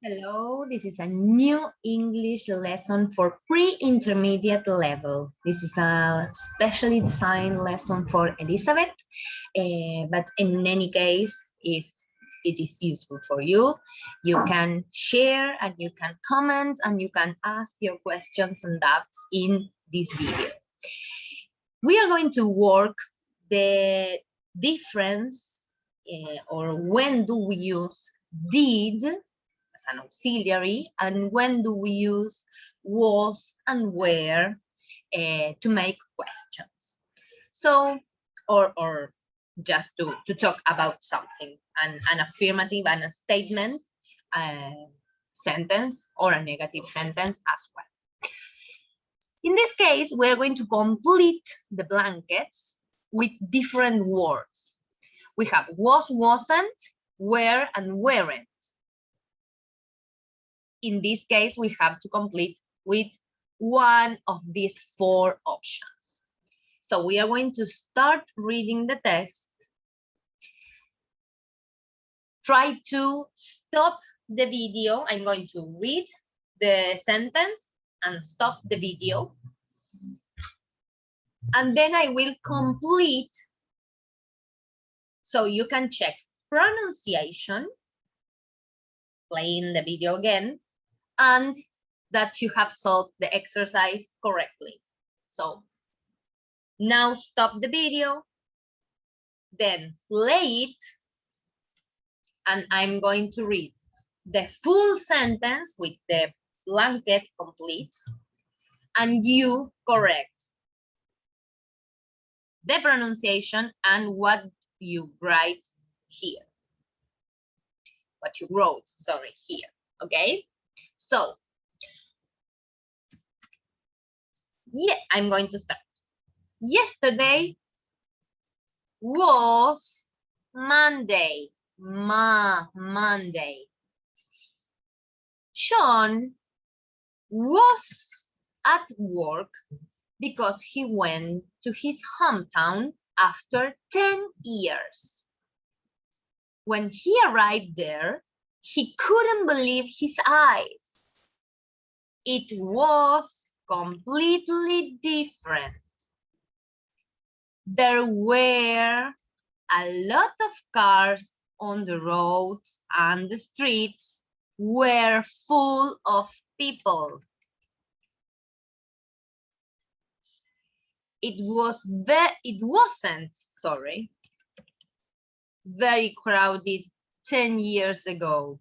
Hello, this is a new English lesson for pre-intermediate level. This is a specially designed lesson for Elizabeth, but in any case, if it is useful for you, you can share and you can comment and you can ask your questions and doubts in this video. We are going to work the difference or when do we use did as an auxiliary, and when do we use was and were to make questions. So, or just to talk about something, an affirmative and a statement sentence or a negative sentence as well. In this case, we're going to complete the blankets with different words. We have was, wasn't, were, and weren't. In this case, we have to complete with one of these four options. So we are going to start reading the text. Try to stop the video. I'm going to read the sentence and stop the video. And then I will complete so you can check pronunciation, playing the video again, and that you have solved the exercise correctly. So now stop the video, then play it, and I'm going to read the full sentence with the blanket complete, and you correct the pronunciation and what you write here. What you wrote, sorry, here, okay? So, yeah, I'm going to start. Yesterday was Monday. Monday. Sean was at work because he went to his hometown after 10 years. When he arrived there, he couldn't believe his eyes. It was completely different. There were a lot of cars on the roads and the streets were full of people. It wasn't very crowded 10 years ago.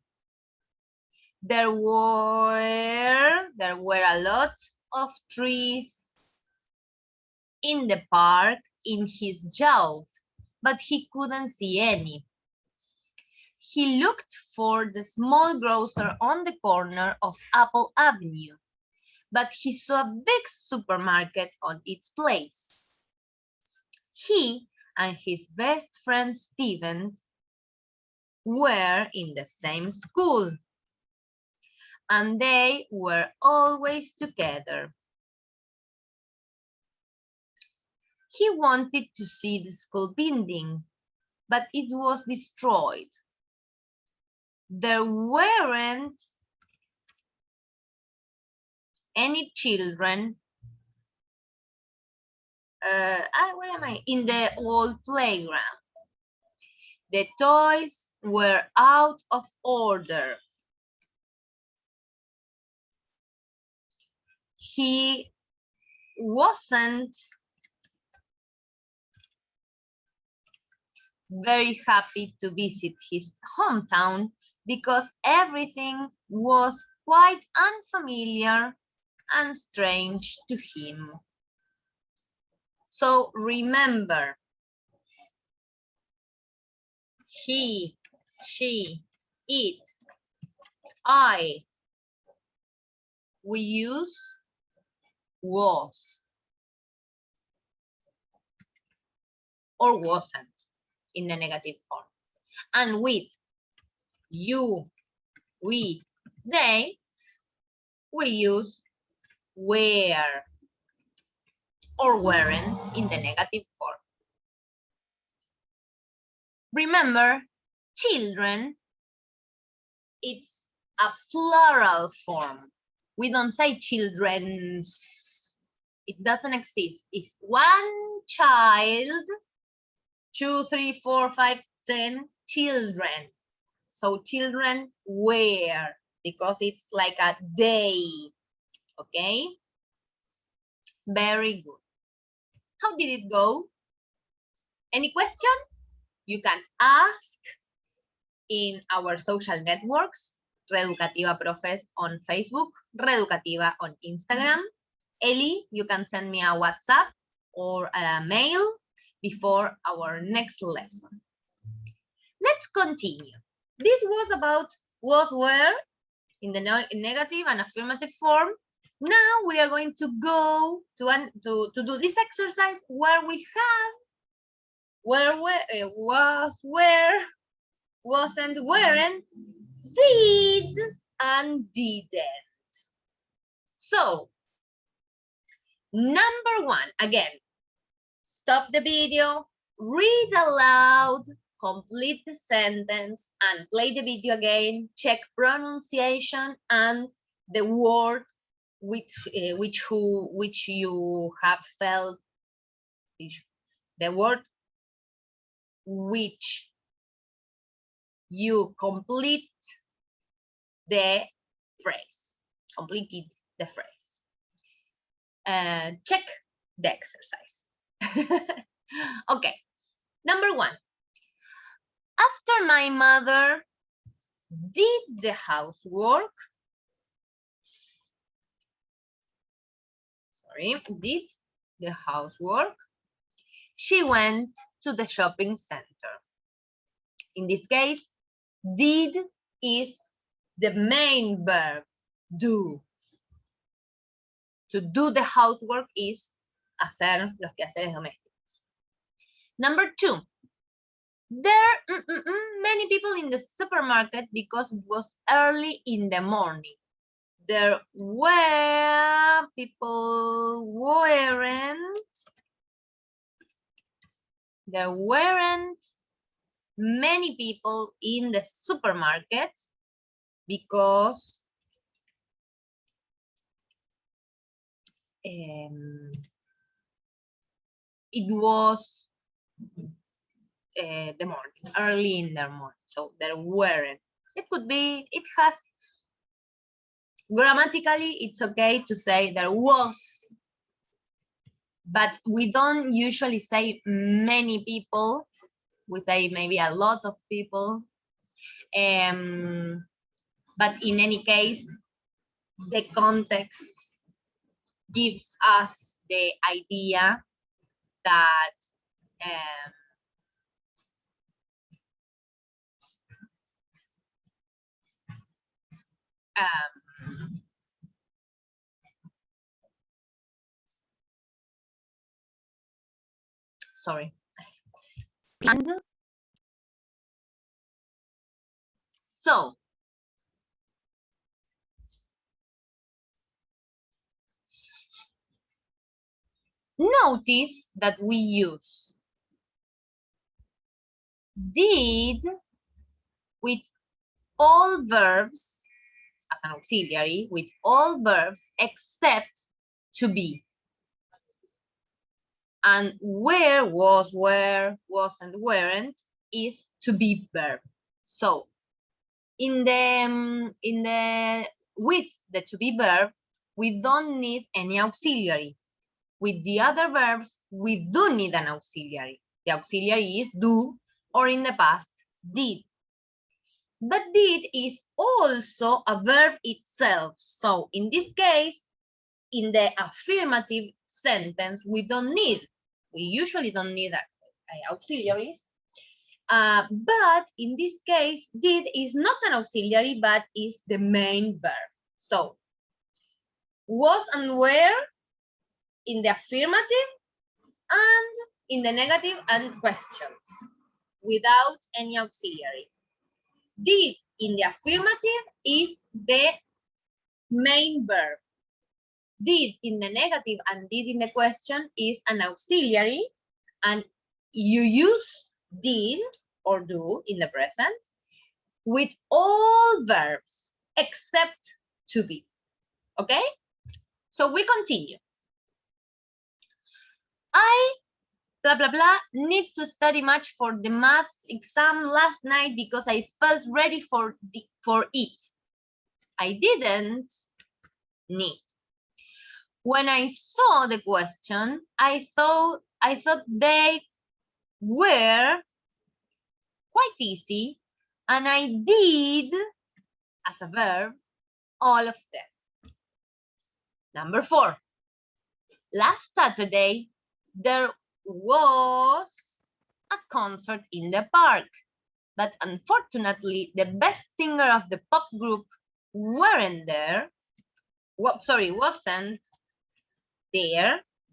There were a lot of trees in the park in his youth, but he couldn't see any. He looked for the small grocer on the corner of Apple Avenue, but he saw a big supermarket on its place. He and his best friend Steven were in the same school, and they were always together. He wanted to see the school building, but it was destroyed. There weren't any children in the old playground. The toys were out of order. He wasn't very happy to visit his hometown because everything was quite unfamiliar and strange to him. So remember, he, she, it, I. We use was or wasn't in the negative form. And with you, we, they, we use were or weren't in the negative form. Remember, children, it's a plural form. We don't say children's. It doesn't exist. It's one child, 2, 3, 4, 5, 10 children. So children were, because it's like a day. Okay? Very good. How did it go? Any question? You can ask in our social networks, Reeducativa Profes on Facebook, Reeducativa on Instagram. Ellie, you can send me a WhatsApp or a mail before our next lesson. Let's continue. This was about was, were in the negative and affirmative form. Now we are going to go to do this exercise where we have was, where, wasn't, weren't, did, and didn't. So, number one, again, stop the video, read aloud, complete the sentence, and play the video again. Check pronunciation and the word which you have felt, the word which you complete the phrase, completed the phrase. Check the exercise. Okay, number one. After my mother did the housework, did the housework, she went to the shopping center. In this case, did is the main verb, do. To do the housework is hacer los quehaceres domésticos. Number two, there many people in the supermarket because it was early in the morning. There were people there weren't many people in the supermarket because it was the morning, early in the morning. So there weren't. It could be, it has, grammatically, it's okay to say there was, but we don't usually say many people. We say maybe a lot of people. But in any case, the context gives us the idea that sorry. And so, notice that we use did with all verbs as an auxiliary, with all verbs except to be. And where, was, where, wasn't, weren't is to be verb. So in the with the to be verb, we don't need any auxiliary. With the other verbs, we do need an auxiliary. The auxiliary is do, or in the past, did. But did is also a verb itself. So in this case, in the affirmative sentence, we usually don't need auxiliaries. But in this case, did is not an auxiliary, but is the main verb. So was and were in the affirmative and in the negative and questions without any auxiliary. Did in the affirmative is the main verb. Did in the negative and did in the question is an auxiliary, and you use did or do in the present with all verbs. except to be. Okay? So we continue. I, blah, blah, blah, need to study much for the maths exam last night because I felt ready for it. I didn't need. When I saw the question, I thought they were quite easy, and I did, as a verb, all of them. Number 4. Last Saturday, there was a concert in the park, but unfortunately, the best singer of the pop group wasn't there.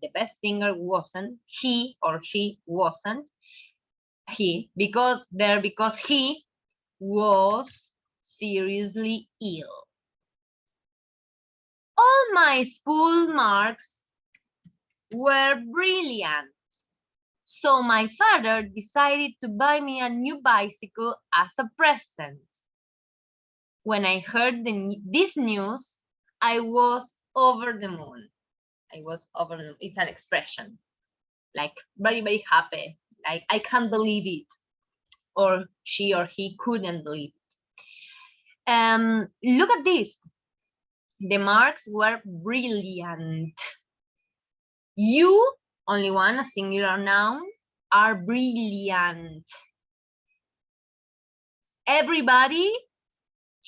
The best singer wasn't. He or she wasn't. Because he was seriously ill. All my school marks were brilliant. So my father decided to buy me a new bicycle as a present. When I heard this news, I was over the moon. It's an expression. Like very, very happy. Like I can't believe it. Or she or he couldn't believe it. Look at this. The marks were brilliant. You, only one, a singular noun, are brilliant. Everybody,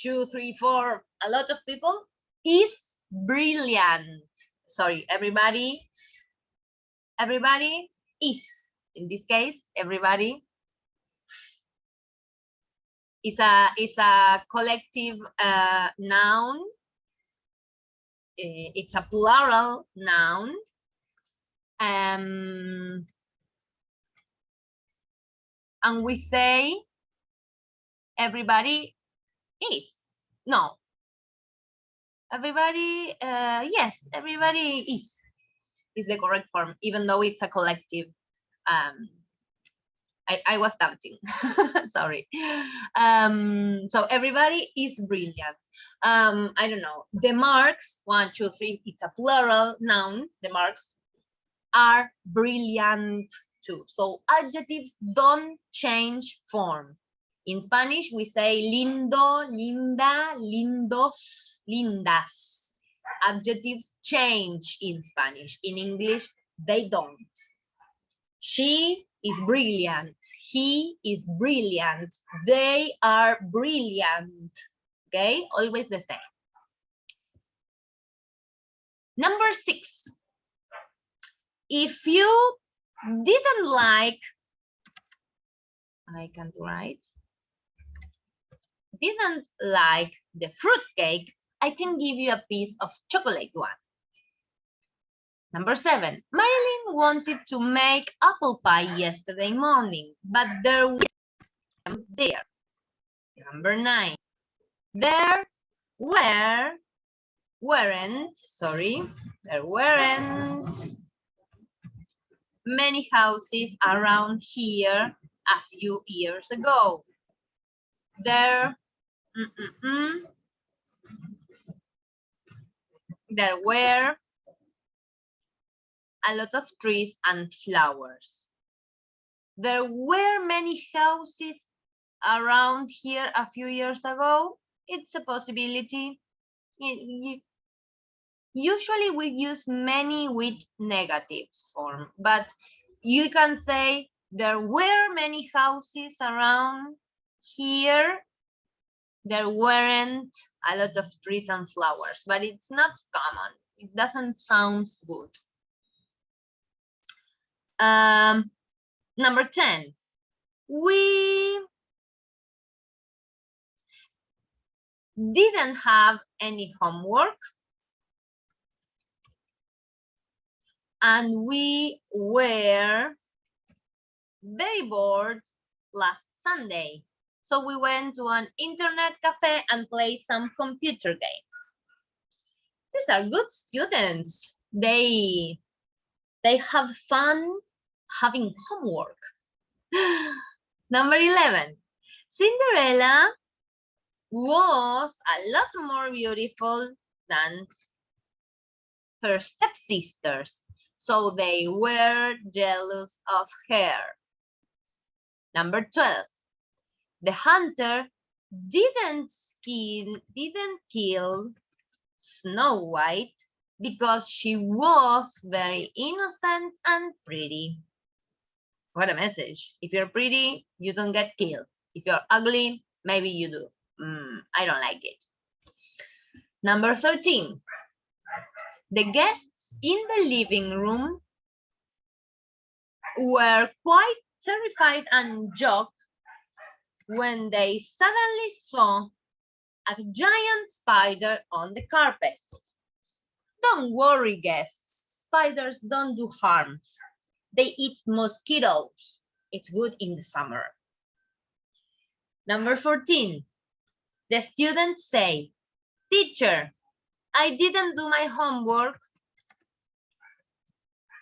2, 3, 4, a lot of people, is brilliant. Sorry, everybody is. In this case, everybody is a collective noun. It's a plural noun. And we say everybody is. No. Everybody, yes, everybody is the correct form, even though it's a collective. I was doubting. Sorry. So everybody is brilliant. I don't know. The marks, 1, 2, 3, it's a plural noun. The marks are brilliant too. So adjectives don't change form. In Spanish, we say lindo, linda, lindos, lindas. Adjectives change in Spanish. In English, they don't. She is brilliant. He is brilliant. They are brilliant. Okay, always the same. Number 6. If you didn't like, I can't write, didn't like the fruit cake, I can give you a piece of chocolate one. Number 7, Marilyn wanted to make apple pie yesterday morning, but there wasn't there. Number 9, there weren't many houses around here a few years ago. There were a lot of trees and flowers. There were many houses around here a few years ago. It's a possibility. Usually we use many with negatives form, but you can say there were many houses around here. There weren't a lot of trees and flowers, but it's not common. It doesn't sound good. Number 10, we didn't have any homework, and we were very bored last Sunday. So we went to an internet cafe and played some computer games. These are good students. They have fun having homework. Number 11, Cinderella was a lot more beautiful than her stepsisters, so they were jealous of her. Number 12. The hunter didn't kill Snow White because she was very innocent and pretty. What a message. If you're pretty, you don't get killed. If you're ugly, maybe you do. I don't like it. Number 13. The guests in the living room were quite terrified and shocked when they suddenly saw a giant spider on the carpet. Don't worry, guests. Spiders don't do harm. They eat mosquitoes. It's good in the summer. Number 14. The students say, "Teacher, I didn't do my homework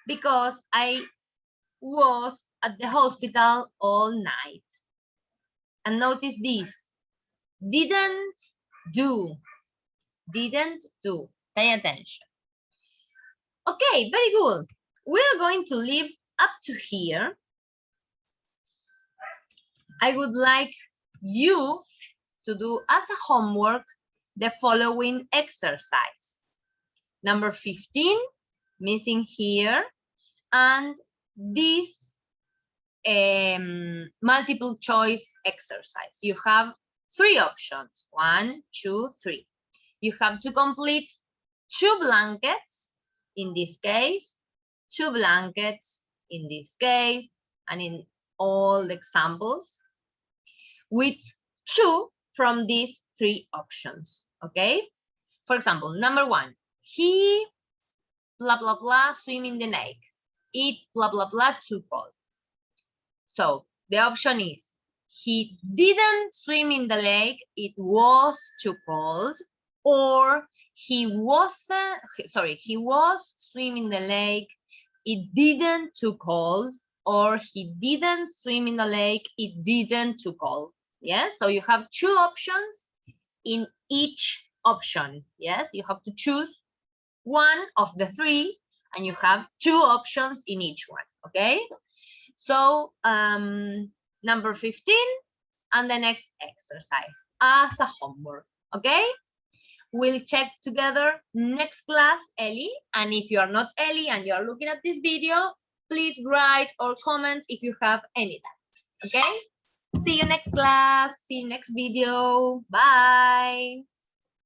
because I was at the hospital all night." And notice this, didn't do. Pay attention. Okay, very good. We're going to leave up to here. I would like you to do as a homework the following exercise. Number 15, missing here, and this multiple choice exercise. You have 3 options, 1, 2, 3. You have to complete 2 blankets, in this case, 2 blankets, in this case, and in all the examples, with 2 from these 3 options, okay? For example, number 1, he, blah, blah, blah, swim in the lake. It, blah, blah, blah, too cold. So the option is, he didn't swim in the lake, it was too cold, or he was swim in the lake, it didn't too cold, or he didn't swim in the lake, it didn't too cold. Yes, so you have 2 options in each option. Yes, you have to choose one of the 3, and you have 2 options in each one. Okay, so number 15 and the next exercise as a homework. Okay, we'll check together next class, Ellie. And if you are not Ellie and you are looking at this video, please write or comment if you have any doubt. Okay, see you next class, see you next video. Bye.